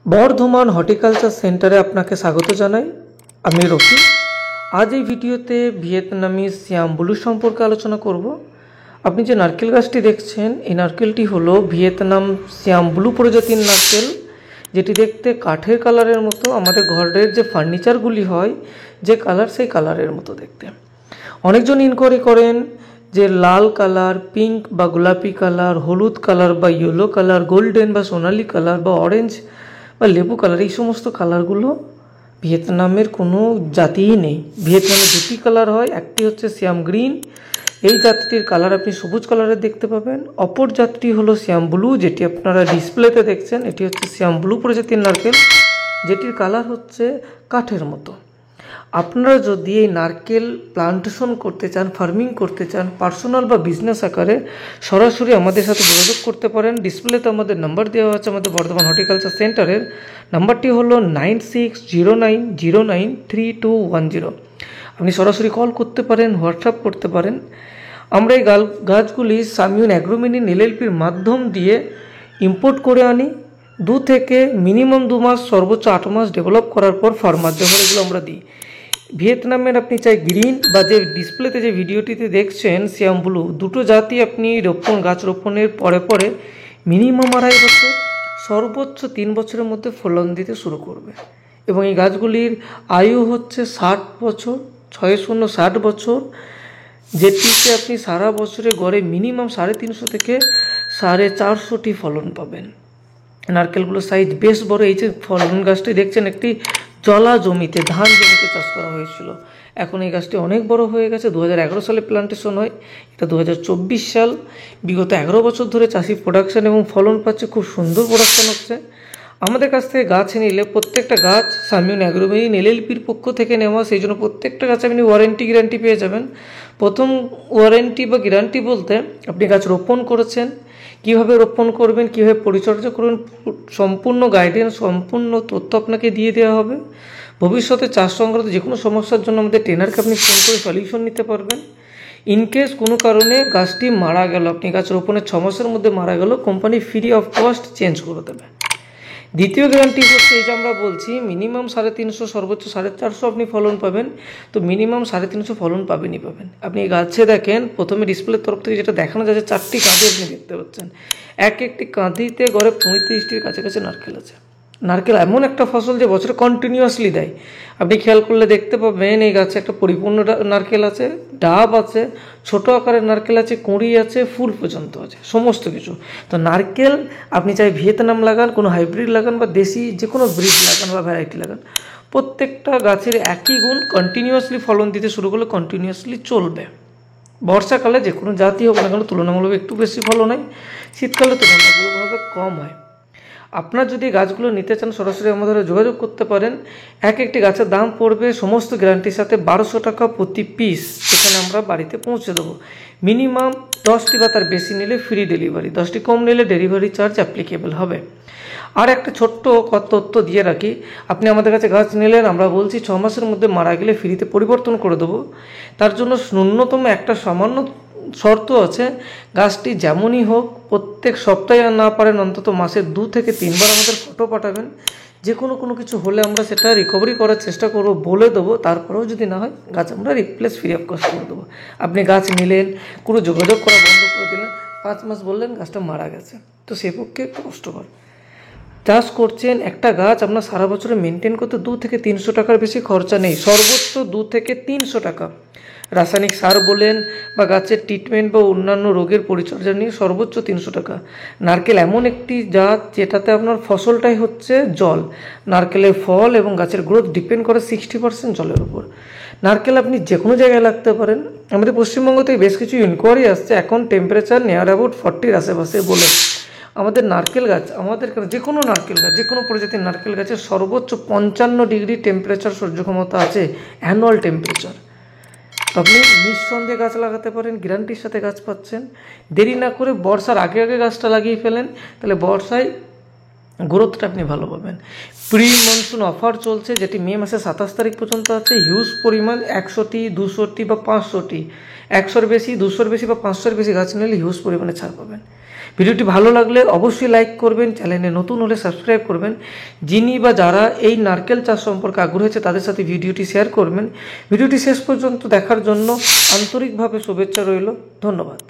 Bardhaman horticulture সেন্টারে আপনাকে স্বাগত জানাই। আমি রফি। আজ এই ভিডিওতে ভিয়েতনামি সিয়াম ব্লু সম্পর্কে আলোচনা করব। আপনি যে নারকেল গাছটি দেখছেন, এই নারকেলটি হলো ভিয়েতনাম সিয়াম ব্লু প্রজাতির নারকেল, যেটি দেখতে কাঠের কালারের মতো। আমাদের ঘরের যে ফার্নিচারগুলি হয় যে কালার, সেই কালারের মতো দেখতে। অনেকজন ইনকোয়ারি করেন যে লাল কালার, পিঙ্ক বা গোলাপি কালার, হলুদ কালার বা ইয়েলো কালার, গোল্ডেন বা সোনালি কালার বা অরেঞ্জ বা লেবু কালার, এই সমস্ত কালারগুলো ভিয়েতনামের কোনো জাতিই নেই। ভিয়েতনামে দুটি কালার হয়, একটি হচ্ছে সিয়াম গ্রিন, এই জাতিটির কালার আপনি সবুজ কালারের দেখতে পাবেন। অপর জাতটি হলো সিয়াম ব্লু, যেটি আপনারা ডিসপ্লেতে দেখছেন। এটি হচ্ছে সিয়াম ব্লু প্রজাতির নারকেল, যেটির কালার হচ্ছে কাঠের মতো। আপনারা যদি এই নারকেল প্লান্টেশন করতে চান, ফার্মিং করতে চান, পার্সোনাল বা বিজনেস আকারে, সরাসরি আমাদের সাথে যোগাযোগ করতে পারেন। ডিসপ্লেতে আমাদের নাম্বার দেওয়া আছে আমাদের বর্ধমান হর্টিকালচার সেন্টারের। নাম্বারটি হলো 9609093210। আপনি সরাসরি কল করতে পারেন, হোয়াটসঅ্যাপ করতে পারেন। আমরা এই গাছগুলি সামিউন অ্যাগ্রোমিনি এলএলপির মাধ্যম দিয়ে ইম্পোর্ট করে আনি। 2 থেকে মিনিমাম 2 মাস, সর্বোচ্চ 8 মাস ডেভেলপ করার পর ফার্মার যখন এগুলো আমরা দিই। ভিয়েতনামের আপনি চাই গ্রিন বা যে ডিসপ্লেতে যে ভিডিওটিতে দেখছেন সিয়াম ব্লু, দুটো জাতি আপনি গাছ রোপণের পরে পরে মিনিমাম 2.5 বছর, সর্বোচ্চ 3 বছরের মধ্যে ফলন দিতে শুরু করবে। এবং এই গাছগুলির আয়ু হচ্ছে 60 বছর, 60 বছর, যেটিতে আপনি সারা বছরে গড়ে মিনিমাম 350 থেকে 450টি ফলন পাবেন। নারকেলগুলোর সাইজ বেশ বড়। এই যে ফলন গাছটি দেখছেন, একটি জলা জমিতে, ধান জমিতে চাষ করা হয়েছিল। এখন এই গাছটি অনেক বড় হয়ে গেছে। 2011 সালে প্লান্টেশন হয়, এটা 2024 সাল। বিগত 11 বছর ধরে চাষি প্রোডাকশান এবং ফলন পাচ্ছে, খুব সুন্দর প্রোডাকশান হচ্ছে। আমাদের কাছ থেকে গাছ নিলে প্রত্যেকটা গাছ সামিউন অ্যাগ্রোমিনি এলএলপির পক্ষ থেকে নেওয়া, সেই জন্য প্রত্যেকটা গাছে আপনি ওয়ারেন্টি গ্যারান্টি পেয়ে যাবেন। প্রথম ওয়ারেন্টি বা গ্যারান্টি বলতে, আপনি গাছ রোপণ করেছেন, কীভাবে রোপণ করবেন, কীভাবে পরিচর্যা করবেন, সম্পূর্ণ গাইডেন্স, সম্পূর্ণ তথ্য আপনাকে দিয়ে দেওয়া হবে। ভবিষ্যতে চাষ সংক্রান্ত যে কোনো সমস্যার জন্য আমাদের ট্রেনারকে আপনি ফোন করে সলিউশন নিতে পারবেন। ইনকেস কোনো কারণে গাছটি মারা গেল, আপনি গাছ রোপণের 6 মাসের মধ্যে মারা গেল, company free of cost change করে দেবে। দ্বিতীয় গ্যারান্টি হচ্ছে এই যে আমরা বলছি মিনিমাম 350, সর্বোচ্চ 450 আপনি ফলন পাবেন। তো মিনিমাম 350 ফলন পাবেনই পাবেন। আপনি এই গাছে দেখেন, প্রথমে ডিসপ্লের তরফ থেকে যেটা দেখানো যাচ্ছে, 4টি কাঁধি আপনি দেখতে পাচ্ছেন। একটি কাঁধিতে গড়ে 35টির কাছাকাছি নারকেল আছে। নারকেল এমন একটা ফসল যে বছরে কন্টিনিউয়াসলি দেয়। আপনি খেয়াল করলে দেখতে পাবেন এই গাছে একটা পরিপূর্ণ নারকেল আছে, ডাব আছে, ছোট আকারের নারকেল আছে, কুঁড়ি আছে, ফুল পর্যন্ত আছে, সমস্ত কিছু। তো নারকেল আপনি চাই ভিয়েতনাম লাগান, কোনো হাইব্রিড লাগান বা দেশি যে কোনো ব্রিড লাগান বা ভ্যারাইটি লাগান, প্রত্যেকটা গাছের একই গুণ। কন্টিনিউয়াসলি ফলন দিতে শুরু করলে কন্টিনিউয়াসলি চলবে। বর্ষাকালে যে কোনো জাতি হোক না কেন তুলনামূলক একটু বেশি ফলন হয়, শীতকালে তুলনামূলকভাবে কম হয়। আপনার যদি গাছগুলো নিতে চান, সরাসরি আমাদের যোগাযোগ করতে পারেন। একটি গাছের দাম পড়বে সমস্ত গ্যারান্টির সাথে 1200 টাকা প্রতি পিস। এখানে আমরা বাড়িতে পৌঁছে দেবো। মিনিমাম 10টি বা তার বেশি নিলে ফ্রি ডেলিভারি, 10টি কম নিলে ডেলিভারি চার্জ অ্যাপ্লিকেবল হবে। আর একটা ছোট্ট তথ্য দিয়ে রাখি, আপনি আমাদের কাছে গাছ নিলেন, আমরা বলছি 6 মাসের মধ্যে মারা গেলে ফ্রিতে পরিবর্তন করে দেবো। তার জন্য ন্যূনতম একটা সামান্য শর্ত আছে, গাছটি যেমনই হোক প্রত্যেক সপ্তাহে আর না পারেন অন্তত মাসে 2 থেকে 3 বার আমাদের ফটো পাঠাবেন। যে কোনো কিছু হলে আমরা সেটা রিকভারি করার চেষ্টা করব, বলে দেবো। তারপরেও যদি না হয়, গাছ আমরা রিপ্লেস ফ্রি অফ কস্ট করে দেবো। আপনি গাছ নিলেন, কোনো যোগাযোগ করা বন্ধ করে দিলেন, 5 মাস বললেন গাছটা মারা গেছে, তো সে পক্ষে কষ্টকর। চাষ করছেন একটা গাছ, আপনার সারা বছরে মেনটেন করতে 2 থেকে 300 টাকার বেশি খরচা নেই, সর্বোচ্চ 2 থেকে 300 টাকা। রাসায়নিক সার বলেন বা গাছের ট্রিটমেন্ট বা অন্যান্য রোগের পরিচর্যা নিয়ে সর্বোচ্চ 300 টাকা। নারকেল এমন একটি জাত যেটাতে আপনার ফসলটাই হচ্ছে জল। নারকেলের ফল এবং গাছের গ্রোথ ডিপেন্ড করে 60% জলের উপর। নারকেল আপনি যে কোনো জায়গায় লাগতে পারেন। আমাদের পশ্চিমবঙ্গ থেকে বেশ কিছু ইনকোয়ারি আসছে, এখন টেম্পারেচার নিয়ার অ্যাবাউট 40-র আশেপাশে বলে। আমাদের নারকেল গাছ, আমাদের যে কোনো নারকেল গাছ, যে কোনো প্রজাতির নারকেল গাছের সর্বোচ্চ 55 ডিগ্রি টেম্পারেচার সহ্য ক্ষমতা আছে, অ্যানুয়াল টেম্পারেচার। আপনি নিঃসন্দেহে গাছ লাগাতে পারেন, গ্যারান্টির সাথে গাছ পাচ্ছেন। দেরি না করে বর্ষার আগে গাছটা লাগিয়ে ফেলেন, তাহলে বর্ষায় গ্রোথটা আপনি ভালো পাবেন। প্রি মনসুন অফার চলছে, যেটি মে মাসের 27 তারিখ পর্যন্ত আছে। হিউজ পরিমাণ 100টি, 200টি বা 500টি, 100-র বেশি, 200-র বেশি বা 500-র বেশি গাছ নিলে হিউজ পরিমাণে ছাড় পাবেন। ভিডিওটি ভালো লাগলে অবশ্যই লাইক করবেন, চ্যানেলে নতুন হলে সাবস্ক্রাইব করবেন। যিনি বা যারা এই নারকেল চাষ সম্পর্কে আগ্রহী আছে তাদের সাথে ভিডিওটি শেয়ার করবেন। ভিডিওটি শেষ পর্যন্ত দেখার জন্য আন্তরিকভাবে শুভেচ্ছা রইল। ধন্যবাদ।